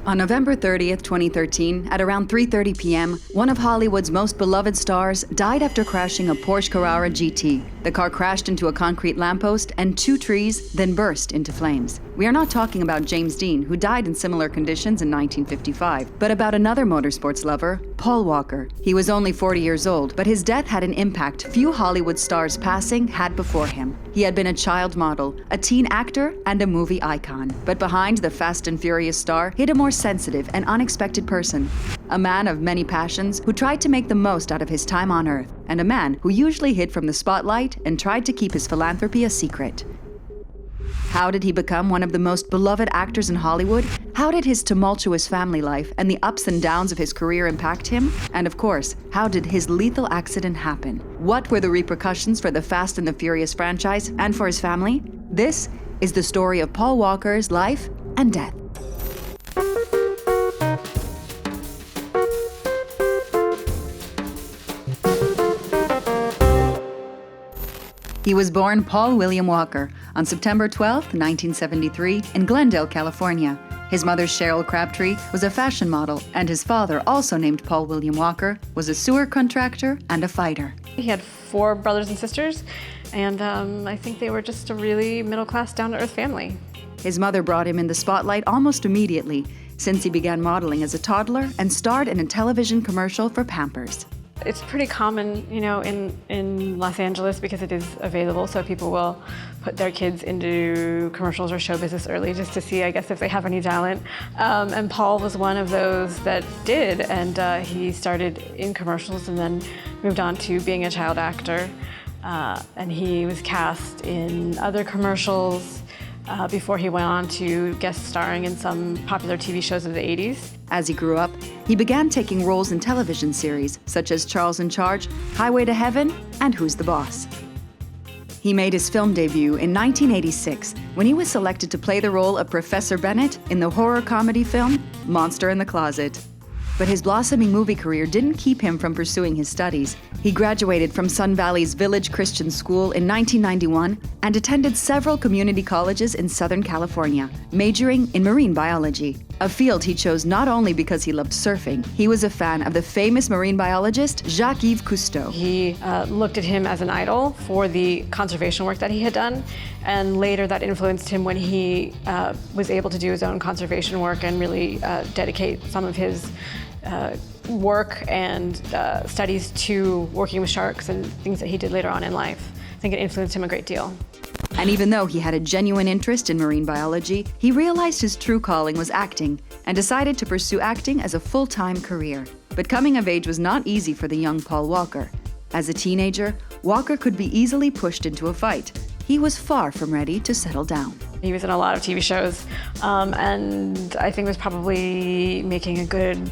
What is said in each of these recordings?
On November 30th, 2013, at around 3:30 p.m., one of Hollywood's most beloved stars died after crashing a Porsche Carrera GT. The car crashed into a concrete lamppost and 2 trees, then burst into flames. We are not talking about James Dean, who died in similar conditions in 1955, but about another motorsports lover, Paul Walker. He was only 40 years old, but his death had an impact few Hollywood stars passing had before him. He had been a child model, a teen actor, and a movie icon. But behind the Fast and Furious star hid a more sensitive and unexpected person. A man of many passions who tried to make the most out of his time on Earth, and a man who usually hid from the spotlight and tried to keep his philanthropy a secret. How did he become one of the most beloved actors in Hollywood? How did his tumultuous family life and the ups and downs of his career impact him? And of course, how did his lethal accident happen? What were the repercussions for the Fast and the Furious franchise and for his family? This is the story of Paul Walker's life and death. He was born Paul William Walker on September 12, 1973, in Glendale, California. His mother, Cheryl Crabtree, was a fashion model, and his father, also named Paul William Walker, was a sewer contractor and a fighter. He had 4 brothers and sisters, and I think they were just a really middle-class, down-to-earth family. His mother brought him in the spotlight almost immediately, since he began modeling as a toddler and starred in a television commercial for Pampers. It's pretty common, in Los Angeles because it is available, so people will put their kids into commercials or show business early just to see, I guess, if they have any talent. And Paul was one of those that did, and he started in commercials and then moved on to being a child actor. And he was cast in other commercials before he went on to guest starring in some popular TV shows of the 80s. As he grew up, he began taking roles in television series such as Charles in Charge, Highway to Heaven, and Who's the Boss. He made his film debut in 1986 when he was selected to play the role of Professor Bennett in the horror comedy film Monster in the Closet. But his blossoming movie career didn't keep him from pursuing his studies. He graduated from Sun Valley's Village Christian School in 1991 and attended several community colleges in Southern California, majoring in marine biology, a field he chose not only because he loved surfing. He was a fan of the famous marine biologist Jacques-Yves Cousteau. He looked at him as an idol for the conservation work that he had done, and later that influenced him when he was able to do his own conservation work and really dedicate some of his work and studies to working with sharks and things that he did later on in life. I think it influenced him a great deal. And even though he had a genuine interest in marine biology, he realized his true calling was acting and decided to pursue acting as a full-time career. But coming of age was not easy for the young Paul Walker. As a teenager, Walker could be easily pushed into a fight. He was far from ready to settle down. He was in a lot of TV shows, and I think was probably making a good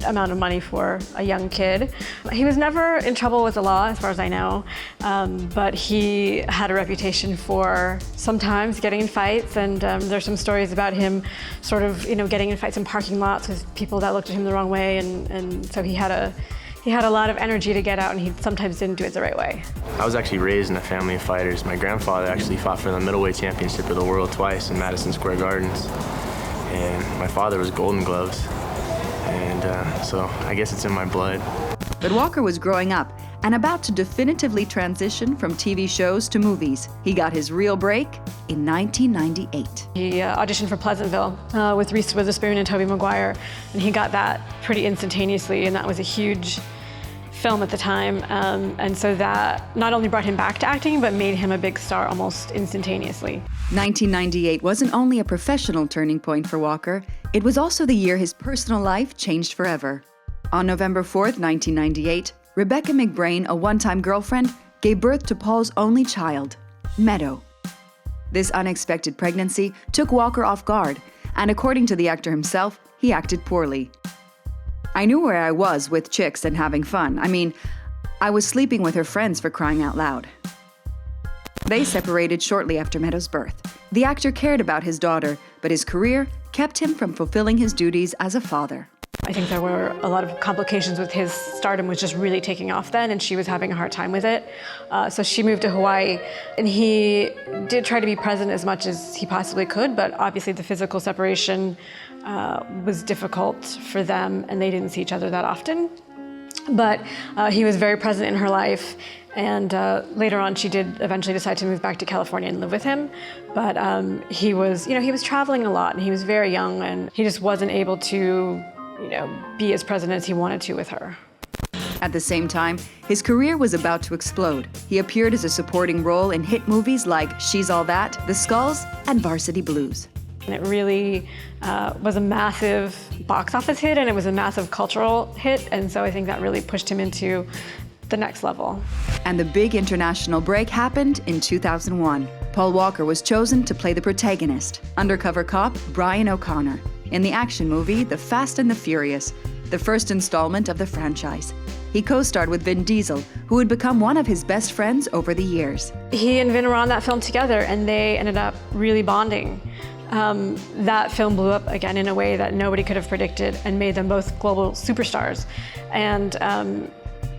amount of money for a young kid. He was never in trouble with the law, as far as I know, but he had a reputation for sometimes getting in fights, and there's some stories about him sort of, getting in fights in parking lots with people that looked at him the wrong way, and so he had a lot of energy to get out, and he sometimes didn't do it the right way. I was actually raised in a family of fighters. My grandfather actually fought for the middleweight championship of the world twice in Madison Square Gardens. And my father was Golden Gloves. And so I guess it's in my blood. But Walker was growing up and about to definitively transition from TV shows to movies. He got his real break in 1998. He auditioned for Pleasantville with Reese Witherspoon and Tobey Maguire, and he got that pretty instantaneously, and that was a huge film at the time. And so that not only brought him back to acting, but made him a big star almost instantaneously. 1998 wasn't only a professional turning point for Walker, it was also the year his personal life changed forever. On November 4th, 1998, Rebecca McBrain, a one-time girlfriend, gave birth to Paul's only child, Meadow. This unexpected pregnancy took Walker off guard, and according to the actor himself, he acted poorly. I knew where I was with chicks and having fun. I was sleeping with her friends, for crying out loud. They separated shortly after Meadow's birth. The actor cared about his daughter, but his career kept him from fulfilling his duties as a father. I think there were a lot of complications with his stardom was just really taking off then, and she was having a hard time with it. So she moved to Hawaii, and he did try to be present as much as he possibly could, but obviously the physical separation was difficult for them, and they didn't see each other that often. But he was very present in her life, and later on she did eventually decide to move back to California and live with him. But he was traveling a lot, and he was very young, and he just wasn't able to, be as present as he wanted to with her. At the same time, his career was about to explode. He appeared as a supporting role in hit movies like She's All That, The Skulls, and Varsity Blues. And it really was a massive box office hit, and it was a massive cultural hit, and so I think that really pushed him into the next level. And the big international break happened in 2001. Paul Walker was chosen to play the protagonist, undercover cop Brian O'Connor, in the action movie The Fast and the Furious, the first installment of the franchise. He co-starred with Vin Diesel, who had become one of his best friends over the years. He and Vin were on that film together, and they ended up really bonding. That film blew up again in a way that nobody could have predicted and made them both global superstars. And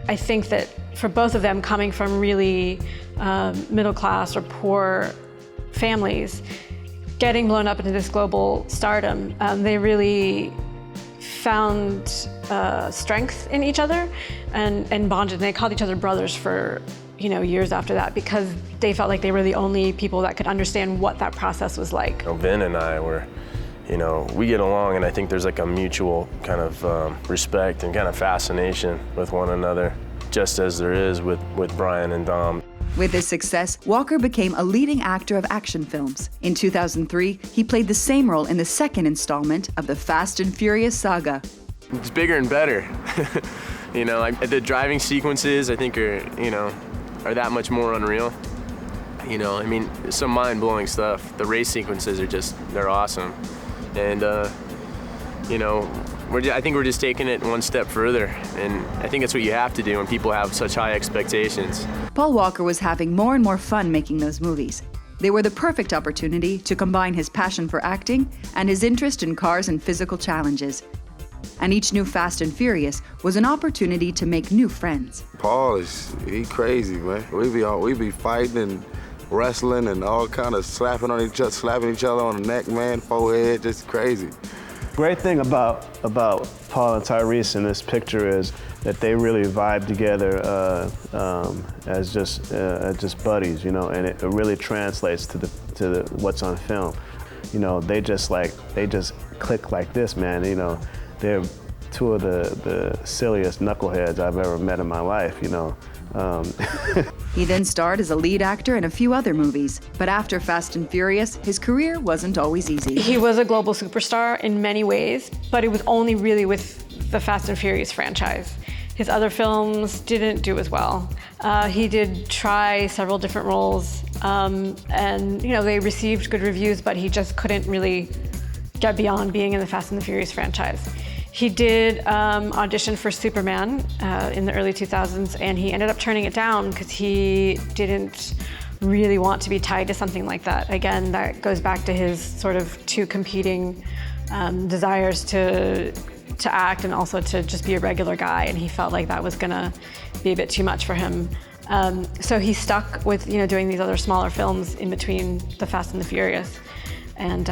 I think that for both of them, coming from really middle class or poor families, getting blown up into this global stardom, they really found strength in each other and bonded. And they called each other brothers for years after that, because they felt like they were the only people that could understand what that process was like. Vin and I were, we get along, and I think there's like a mutual kind of respect and kind of fascination with one another, just as there is with Brian and Dom. With his success, Walker became a leading actor of action films. In 2003, he played the same role in the second installment of the Fast and Furious saga. It's bigger and better. The driving sequences, I think, are that much more unreal. Some mind-blowing stuff. The race sequences they're awesome. And, I think we're just taking it one step further. And I think that's what you have to do when people have such high expectations. Paul Walker was having more and more fun making those movies. They were the perfect opportunity to combine his passion for acting and his interest in cars and physical challenges. And each new Fast and Furious was an opportunity to make new friends. Paul he crazy, man. We be fighting and wrestling and all kind of slapping each other on the neck, man, forehead, just crazy. Great thing about Paul and Tyrese in this picture is that they really vibe together as just buddies, and it really translates to what's on film. They just click like this, man. They're two of the silliest knuckleheads I've ever met in my life, He then starred as a lead actor in a few other movies, but after Fast and Furious, his career wasn't always easy. He was a global superstar in many ways, but it was only really with the Fast and Furious franchise. His other films didn't do as well. He did try several different roles, and they received good reviews, but he just couldn't really get beyond being in the Fast and the Furious franchise. He did audition for Superman in the early 2000s, and he ended up turning it down because he didn't really want to be tied to something like that. Again, that goes back to his sort of two competing desires to act and also to just be a regular guy, and he felt like that was gonna be a bit too much for him. So he stuck with doing these other smaller films in between the Fast and the Furious, and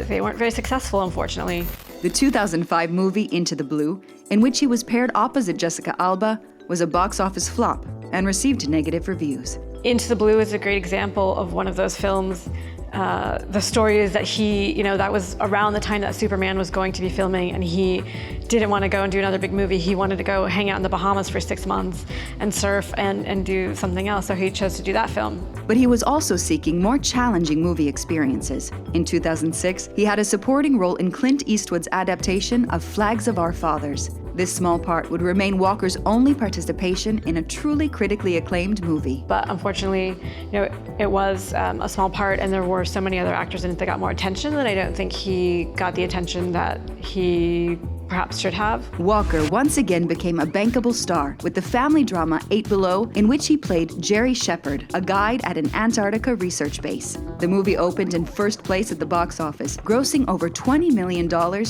they weren't very successful, unfortunately. The 2005 movie Into the Blue, in which he was paired opposite Jessica Alba, was a box office flop and received negative reviews. Into the Blue is a great example of one of those films. The story is that that was around the time that Superman was going to be filming, and he didn't want to go and do another big movie. He wanted to go hang out in the Bahamas for 6 months and surf and do something else, so he chose to do that film. But he was also seeking more challenging movie experiences. In 2006, he had a supporting role in Clint Eastwood's adaptation of Flags of Our Fathers. This small part would remain Walker's only participation in a truly critically acclaimed movie. But unfortunately, it was a small part, and there were so many other actors in it that got more attention that I don't think he got the attention that he perhaps should have. Walker once again became a bankable star with the family drama 8 Below, in which he played Jerry Shepard, a guide at an Antarctica research base. The movie opened in first place at the box office, grossing over $20 million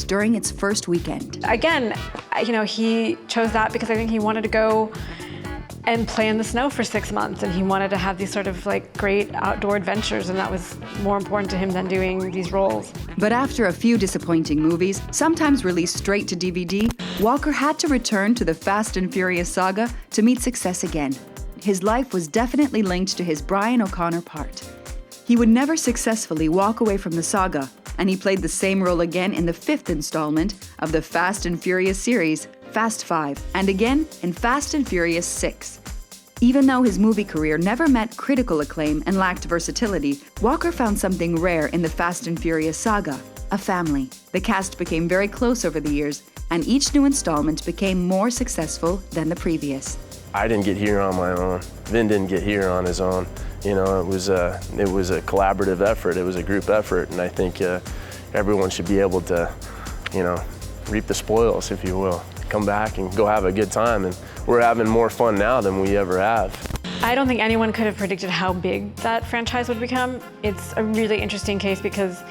during its first weekend. Again, he chose that because I think he wanted to go and play in the snow for 6 months. And he wanted to have these sort of like great outdoor adventures, and that was more important to him than doing these roles. But after a few disappointing movies, sometimes released straight to DVD, Walker had to return to the Fast and Furious saga to meet success again. His life was definitely linked to his Brian O'Connor part. He would never successfully walk away from the saga, and he played the same role again in the 5th installment of the Fast and Furious series, Fast 5, and again in Fast and Furious 6. Even though his movie career never met critical acclaim and lacked versatility, Walker found something rare in the Fast and Furious saga: a family. The cast became very close over the years, and each new installment became more successful than the previous. I didn't get here on my own. Vin didn't get here on his own. You know, it was a collaborative effort. It was a group effort, and I think everyone should be able to, you know, reap the spoils, if you will. Come back and go have a good time, and we're having more fun now than we ever have. I don't think anyone could have predicted how big that franchise would become. It's a really interesting case because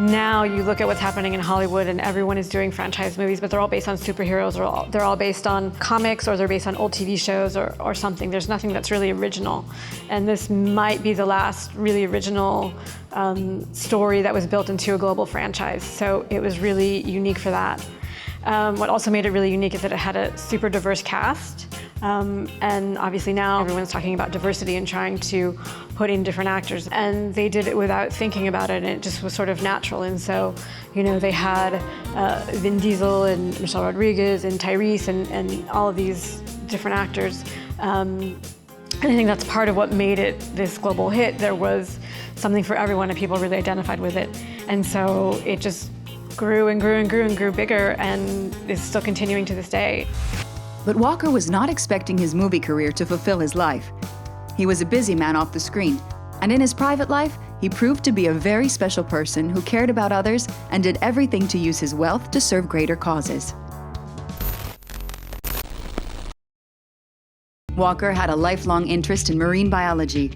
now you look at what's happening in Hollywood and everyone is doing franchise movies, but they're all based on superheroes, or they're all based on comics, or they're based on old TV shows or something. There's nothing that's really original. And this might be the last really original story that was built into a global franchise. So it was really unique for that. What also made it really unique is that it had a super diverse cast. And obviously now everyone's talking about diversity and trying to put in different actors. And they did it without thinking about it, and it just was sort of natural. And so, you know, they had Vin Diesel and Michelle Rodriguez and Tyrese and all of these different actors. And I think that's part of what made it this global hit. There was something for everyone, and people really identified with it. And so it just grew and grew and grew and grew bigger, and is still continuing to this day. But Walker was not expecting his movie career to fulfill his life. He was a busy man off the screen, and in his private life, he proved to be a very special person who cared about others and did everything to use his wealth to serve greater causes. Walker had a lifelong interest in marine biology.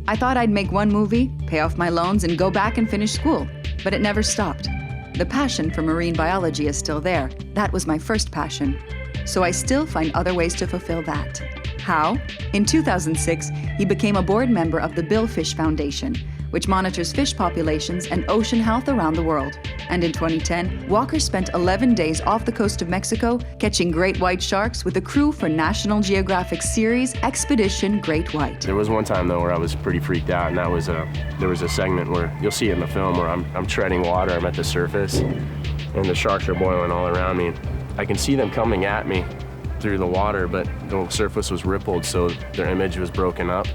"I thought I'd make one movie, pay off my loans, and go back and finish school, but it never stopped. The passion for marine biology is still there. That was my first passion. So I still find other ways to fulfill that." How? In 2006, he became a board member of the Billfish Foundation, which monitors fish populations and ocean health around the world. And in 2010, Walker spent 11 days off the coast of Mexico catching great white sharks with a crew for National Geographic's series Expedition Great White. There was one time though where I was pretty freaked out, and that was there was a segment where you'll see it in the film where I'm treading water, I'm at the surface, and the sharks are boiling all around me. I can see them coming at me through the water, but the surface was rippled, so their image was broken up.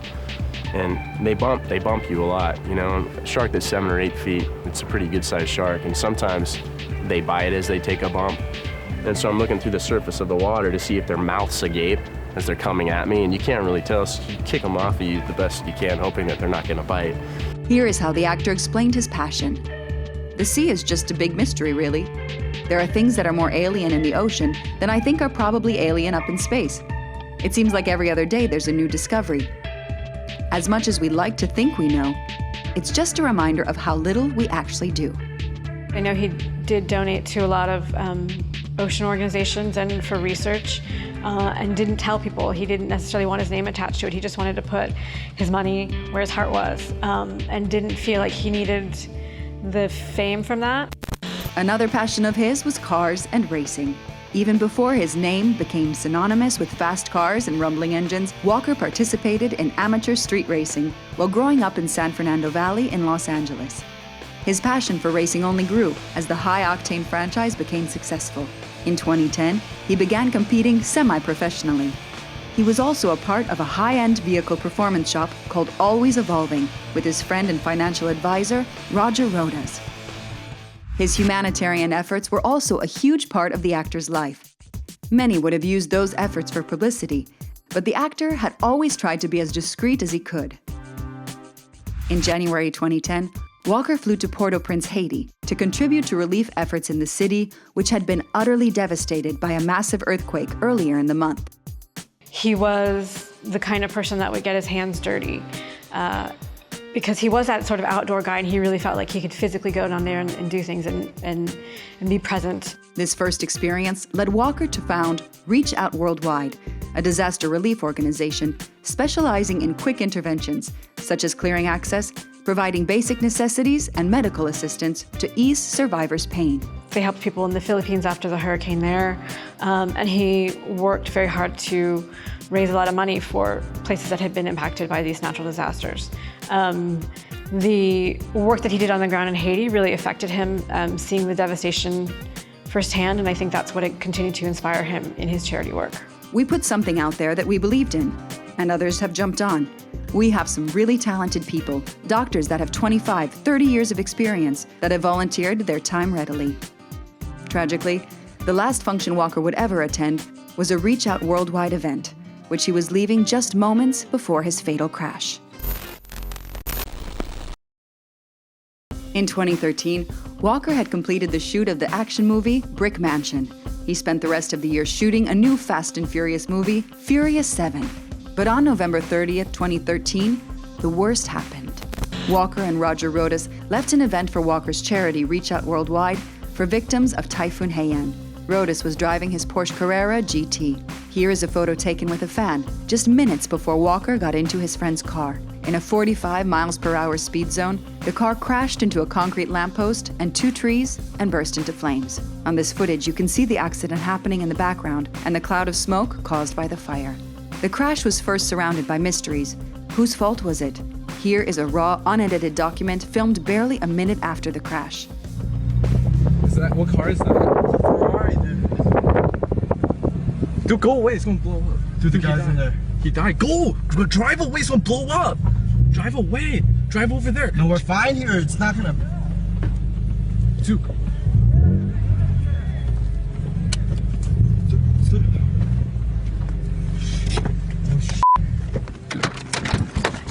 And they bump you a lot, you know. A shark that's 7 or 8 feet, it's a pretty good sized shark, and sometimes they bite as they take a bump. And so I'm looking through the surface of the water to see if their mouth's agape as they're coming at me, and you can't really tell, so you kick them off of you the best you can, hoping that they're not gonna bite. Here is how the actor explained his passion. "The sea is just a big mystery, really. There are things that are more alien in the ocean than I think are probably alien up in space. It seems like every other day there's a new discovery. As much as we like to think we know, it's just a reminder of how little we actually do." I know he did donate to a lot of ocean organizations and for research, and didn't tell people. He didn't necessarily want his name attached to it. He just wanted to put his money where his heart was, and didn't feel like he needed the fame from that. Another passion of his was cars and racing. Even before his name became synonymous with fast cars and rumbling engines, Walker participated in amateur street racing while growing up in San Fernando Valley in Los Angeles. His passion for racing only grew as the high-octane franchise became successful. In 2010, he began competing semi-professionally. He was also a part of a high-end vehicle performance shop called Always Evolving with his friend and financial advisor, Roger Rodas. His humanitarian efforts were also a huge part of the actor's life. Many would have used those efforts for publicity, but the actor had always tried to be as discreet as he could. In January 2010, Walker flew to Port-au-Prince, Haiti, to contribute to relief efforts in the city, which had been utterly devastated by a massive earthquake earlier in the month. He was the kind of person that would get his hands dirty. Because he was that sort of outdoor guy, and he really felt like he could physically go down there and do things and be present. This first experience led Walker to found Reach Out Worldwide, a disaster relief organization specializing in quick interventions, such as clearing access, providing basic necessities and medical assistance to ease survivors' pain. They helped people in the Philippines after the hurricane there, and he worked very hard to raise a lot of money for places that had been impacted by these natural disasters. The work that he did on the ground in Haiti really affected him, seeing the devastation firsthand, and I think that's what continued to inspire him in his charity work. We put something out there that we believed in, and others have jumped on. We have some really talented people, doctors that have 25, 30 years of experience that have volunteered their time readily. Tragically, the last function Walker would ever attend was a Reach Out Worldwide event, which he was leaving just moments before his fatal crash. In 2013, Walker had completed the shoot of the action movie Brick Mansion. He spent the rest of the year shooting a new Fast and Furious movie, Furious 7. But on November 30th, 2013, the worst happened. Walker and Roger Rodas left an event for Walker's charity Reach Out Worldwide for victims of Typhoon Haiyan. Rodas was driving his Porsche Carrera GT. Here is a photo taken with a fan, just minutes before Walker got into his friend's car. In a 45 miles per hour speed zone, the car crashed into a concrete lamppost and 2 trees and burst into flames. On this footage, you can see the accident happening in the background and the cloud of smoke caused by the fire. The crash was first surrounded by mysteries. Whose fault was it? Here is a raw, unedited document filmed barely a minute after the crash. What car is that? It's a Ferrari, dude. Dude, go away, it's gonna blow up. Dude, the guy's in there. He died. Go! Drive away, it's gonna blow up! Drive away! Drive over there! No, we're fine here, it's not gonna... Dude.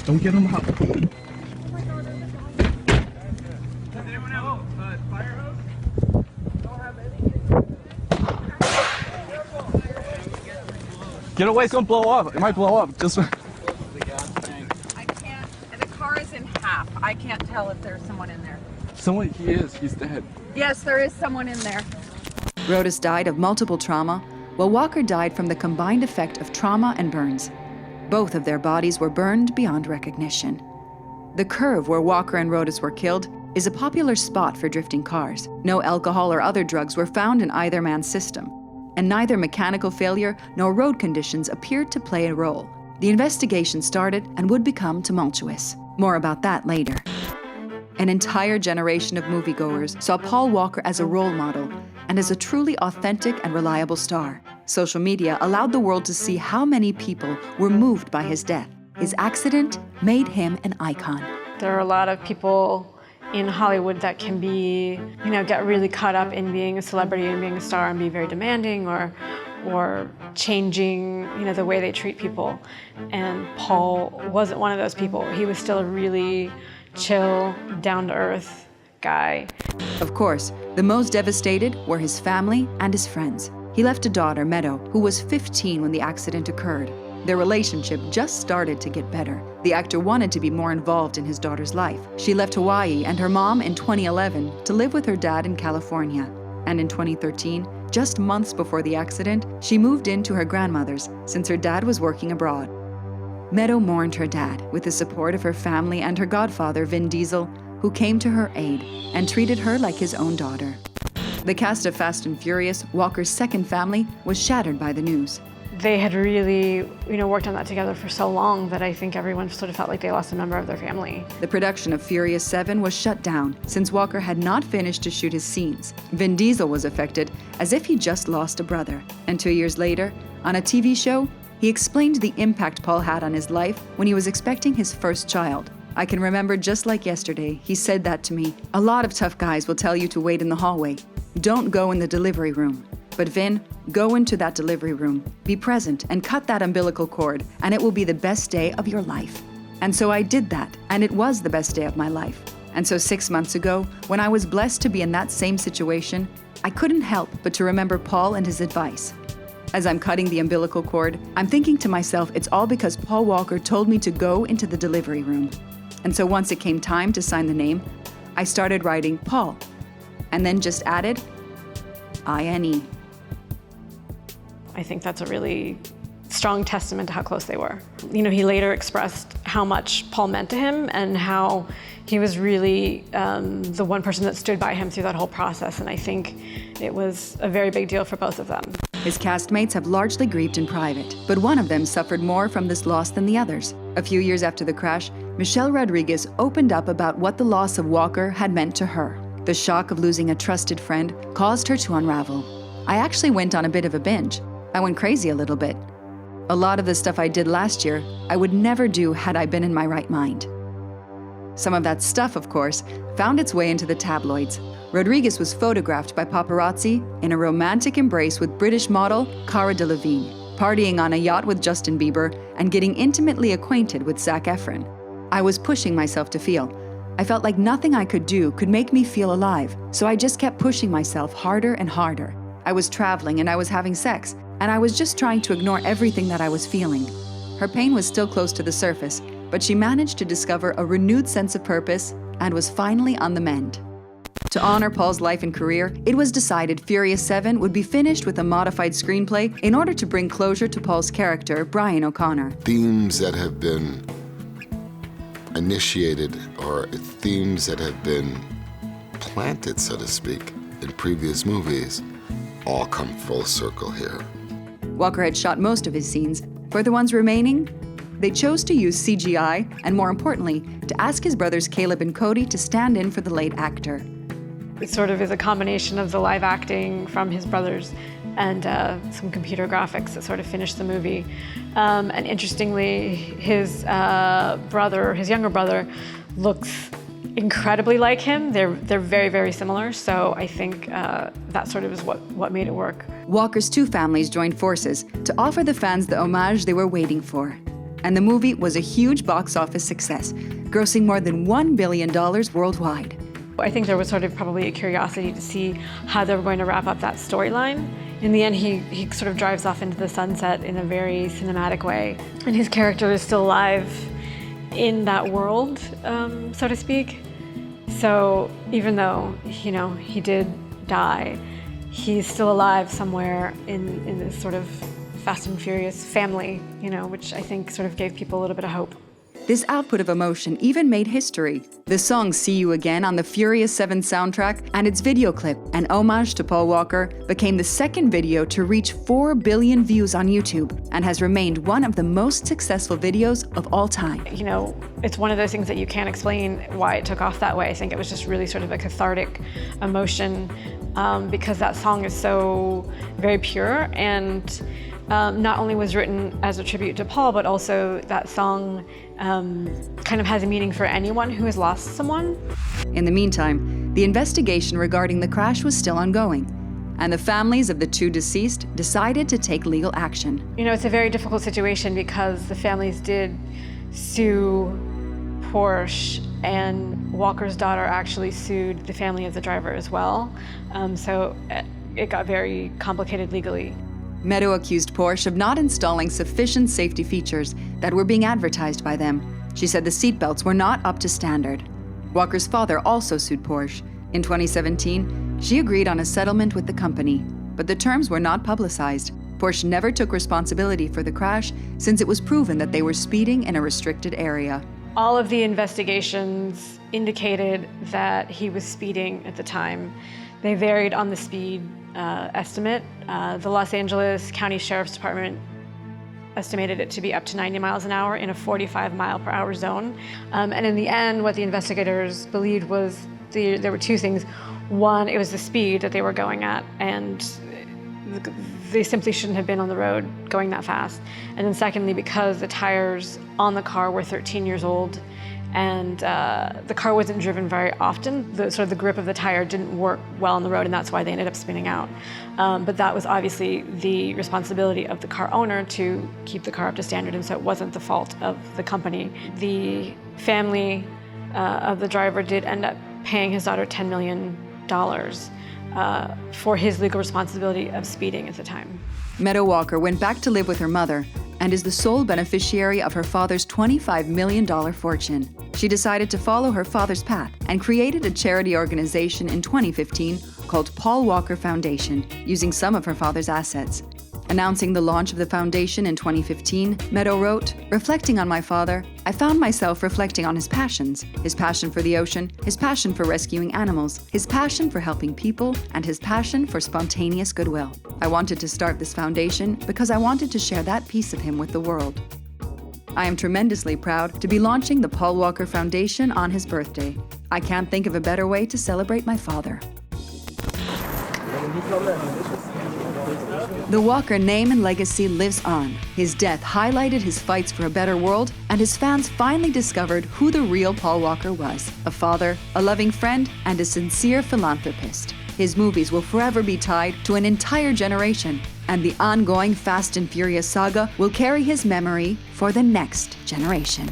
Don't get him out. Get away, it's gonna blow up. It might blow up. Just. I can't. The car is in half. I can't tell if there's someone in there. Someone, he is. He's dead. Yes, there is someone in there. Rodas died of multiple trauma, while Walker died from the combined effect of trauma and burns. Both of their bodies were burned beyond recognition. The curve where Walker and Rodas were killed is a popular spot for drifting cars. No alcohol or other drugs were found in either man's system, and neither mechanical failure nor road conditions appeared to play a role. The investigation started and would become tumultuous. More about that later. An entire generation of moviegoers saw Paul Walker as a role model and as a truly authentic and reliable star. Social media allowed the world to see how many people were moved by his death. His accident made him an icon. There are a lot of people in Hollywood that can be, get really caught up in being a celebrity and being a star and be very demanding or changing, the way they treat people. And Paul wasn't one of those people. He was still a really chill, down-to-earth guy. Of course, the most devastated were his family and his friends. He left a daughter, Meadow, who was 15 when the accident occurred. Their relationship just started to get better. The actor wanted to be more involved in his daughter's life. She left Hawaii and her mom in 2011 to live with her dad in California. And in 2013, just months before the accident, she moved in to her grandmother's since her dad was working abroad. Meadow mourned her dad with the support of her family and her godfather, Vin Diesel, who came to her aid and treated her like his own daughter. The cast of Fast and Furious, Walker's second family, was shattered by the news. They had really, worked on that together for so long that I think everyone sort of felt like they lost a member of their family. The production of Furious 7 was shut down since Walker had not finished to shoot his scenes. Vin Diesel was affected as if he just lost a brother. And 2 years later, on a TV show, he explained the impact Paul had on his life when he was expecting his first child. I can remember just like yesterday, he said that to me. A lot of tough guys will tell you to wait in the hallway. Don't go in the delivery room. But Vin, go into that delivery room, be present, and cut that umbilical cord, and it will be the best day of your life. And so I did that, and it was the best day of my life. And so 6 months ago, when I was blessed to be in that same situation, I couldn't help but to remember Paul and his advice. As I'm cutting the umbilical cord, I'm thinking to myself, it's all because Paul Walker told me to go into the delivery room. And so once it came time to sign the name, I started writing Paul, and then just added INE. I think that's a really strong testament to how close they were. You know, he later expressed how much Paul meant to him and how he was really the one person that stood by him through that whole process, and I think it was a very big deal for both of them. His castmates have largely grieved in private, but one of them suffered more from this loss than the others. A few years after the crash, Michelle Rodriguez opened up about what the loss of Walker had meant to her. The shock of losing a trusted friend caused her to unravel. I actually went on a bit of a binge. I went crazy a little bit. A lot of the stuff I did last year, I would never do had I been in my right mind. Some of that stuff, of course, found its way into the tabloids. Rodriguez was photographed by paparazzi in a romantic embrace with British model Cara Delevingne, partying on a yacht with Justin Bieber, and getting intimately acquainted with Zac Efron. I was pushing myself to feel. I felt like nothing I could do could make me feel alive, so I just kept pushing myself harder and harder. I was traveling and I was having sex, and I was just trying to ignore everything that I was feeling. Her pain was still close to the surface, but she managed to discover a renewed sense of purpose and was finally on the mend. To honor Paul's life and career, it was decided Furious 7 would be finished with a modified screenplay in order to bring closure to Paul's character, Brian O'Connor. Themes that have been initiated or themes that have been planted, so to speak, in previous movies all come full circle here. Walker had shot most of his scenes. For the ones remaining, they chose to use CGI and, more importantly, to ask his brothers Caleb and Cody to stand in for the late actor. It sort of is a combination of the live acting from his brothers and some computer graphics that sort of finished the movie. And interestingly, his younger brother, looks incredibly like him. They're very, very similar. So I think that sort of is what made it work. Walker's two families joined forces to offer the fans the homage they were waiting for. And the movie was a huge box office success, grossing more than $1 billion worldwide. I think there was sort of probably a curiosity to see how they were going to wrap up that storyline. In the end, he sort of drives off into the sunset in a very cinematic way. And his character is still alive in that world, so to speak. So even though, you know, he did die, he's still alive somewhere in this sort of Fast and Furious family, you know, which I think sort of gave people a little bit of hope. This output of emotion even made history. The song See You Again on the Furious 7 soundtrack and its video clip, an homage to Paul Walker, became the second video to reach 4 billion views on YouTube and has remained one of the most successful videos of all time. You know, it's one of those things that you can't explain why it took off that way. I think it was just really sort of a cathartic emotion because that song is so very pure, and not only was written as a tribute to Paul, but also that song kind of has a meaning for anyone who has lost someone. In the meantime, the investigation regarding the crash was still ongoing, and the families of the two deceased decided to take legal action. You know, it's a very difficult situation because the families did sue Porsche, and Walker's daughter actually sued the family of the driver as well. So it got very complicated legally. Meadow accused Porsche of not installing sufficient safety features that were being advertised by them. She said the seatbelts were not up to standard. Walker's father also sued Porsche. In 2017, she agreed on a settlement with the company, but the terms were not publicized. Porsche never took responsibility for the crash since it was proven that they were speeding in a restricted area. All of the investigations indicated that he was speeding at the time. They varied on the speed estimate. The Los Angeles County Sheriff's Department estimated it to be up to 90 miles an hour in a 45 mile per hour zone. And in the end, what the investigators believed was there were two things. One, it was the speed that they were going at, and they simply shouldn't have been on the road going that fast. And then secondly, because the tires on the car were 13 years old, and the car wasn't driven very often. The grip of the tire didn't work well on the road, and that's why they ended up spinning out. But that was obviously the responsibility of the car owner to keep the car up to standard, and so it wasn't the fault of the company. The family of the driver did end up paying his daughter $10 million for his legal responsibility of speeding at the time. Meadow Walker went back to live with her mother and is the sole beneficiary of her father's $25 million fortune. She decided to follow her father's path and created a charity organization in 2015 called Paul Walker Foundation, using some of her father's assets. Announcing the launch of the foundation in 2015, Meadow wrote, "Reflecting on my father, I found myself reflecting on his passion for the ocean, his passion for rescuing animals, his passion for helping people, and his passion for spontaneous goodwill. I wanted to start this foundation because I wanted to share that piece of him with the world." I am tremendously proud to be launching the Paul Walker Foundation on his birthday. I can't think of a better way to celebrate my father. The Walker name and legacy lives on. His death highlighted his fights for a better world, and his fans finally discovered who the real Paul Walker was: a father, a loving friend, and a sincere philanthropist. His movies will forever be tied to an entire generation, and the ongoing Fast and Furious saga will carry his memory for the next generation.